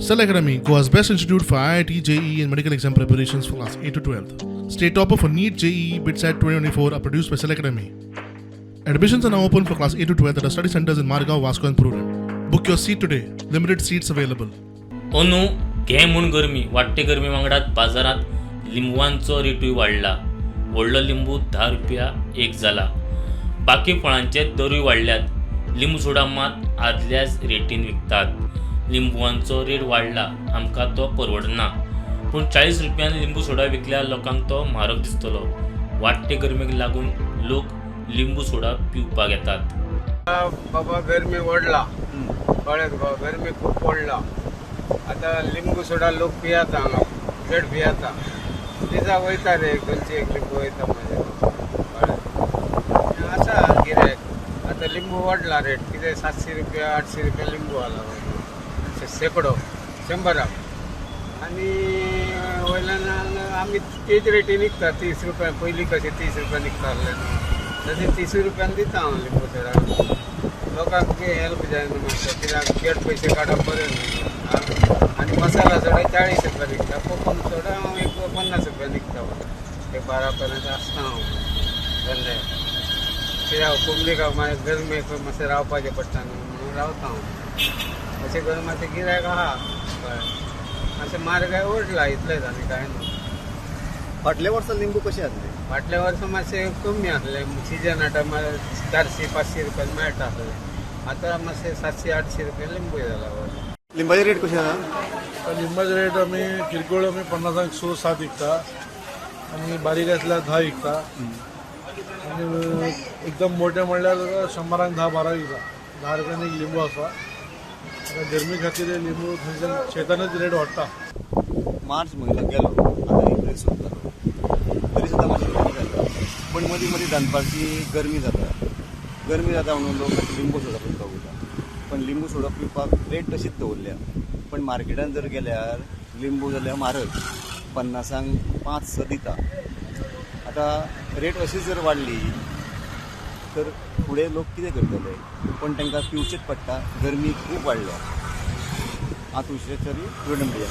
Cell Academy, Goa's best institute for IIT, JEE, and medical exam preparations for class 8 to 12th. State topper for NEET, JEE, BITSAT 2024 are produced by Cell Academy. Admissions are now open for class 8 to 12th at our study centers in Margao, Vasco, and Purun. Book your seat today. Limited seats available. अंदू घे म्हूण गरमी वाडटे गरमी वांगडाच बाजारात लिंबवांचो रेटूय वाडला. व्हडलो लिंबू 10 रुपया एक जाला. बाकी फळांचे दरूय वाडल्यात. लिंबू सोडा मात आदल्याच रेटीन विकतात. लिंबवांचो रेट वाडला आमकां तो परवडना. पूण 40 रुपयान लिंबू सोडा विकल्यार लोकांक तो म्हारग दिसतलो. वाडटे गरमेक लागून लोक लिंबू सोडा पिवपाक येतात. बाबा गरमी वाढला कळ्ळें तुका गरमी खूप वाडला. आता लिंबू सोडा लोक पियाता हांगा चड पियाता. दिसा वयता रे 201 लिंबू वयता म्हजे कळ्ळें. आसा गिरायक आता लिंबू वाडला रेट कितें 700 रुपया 800 रुपया लिंबू आला शेकडो 100 आनी वयल्यान आमी तेच रेटीन विकता 30 रुपया. पयलीं कशें 30 रुपया विकताले तशें 30 रुपयान दिता हांव लिंबू सोडा. लोकांक हेल्प जायना मातशें कित्याक गेट पयशे काडप बरें न्हू. आनी मसाला सोडा 40 रुपया विकता. कोकम सोडा हांव एक 50 रुपया विकता. एक 12 पर्यंत आसता हांव धंदे कित्याक पब्लीकाक मागीर गरमेक मातशें रावपाचें पडटा न्हू म्हणून रावता हांव. अशें करून मातशें गिरायक आहा कळ्ळें. मातशें म्हारगाय वाडला इतलेंच आनी कांय न्हू. फाटल्या वर्सा लिंबू कशें आसले? फाटल्या वर्सा मातशें कमी आसलें. सिजन टायमार 400-500 रुपया मेळटा आसलें. आतां मातशें 700-800 रुपया लिंबू जाला. लिंबाचे रेट कशे आसा? लिंबाचे रेट आमी किरकोळ आमी 50 स 7 विकता आनी बारीक आसल्यार 10 विकता आनी एकदम मोठे म्हणल्यार 100 10-12 विकता. 10 रुपयान एक लिंबू आसा. आता गरमी खातीर लिंबू थंयच्यान शेतानच रेट वाडटा. मार्च म्हयनो गेलो आतां एप्रील सुरू तरी सुद्दां मातशी कमी जाता. पण मदीं मदीं दनपारची गरमी जाता म्हणून लोक लिंबू सोडा पिवपाक वयता. पण लिंबू सोडा पिवपाक रेट तशीच दवरल्या. पण मार्केटान जर गेल्यार लिंबू जाल्यार म्हारग 50 5 दिता. आतां रेट अशी जर वाडली तर फुडें लोक कितें करतले? पण तांकां पिवचेच पडटा. गरमी खूब वाडल्या. हांव तुळशीचे तरी प्रोडंबिया.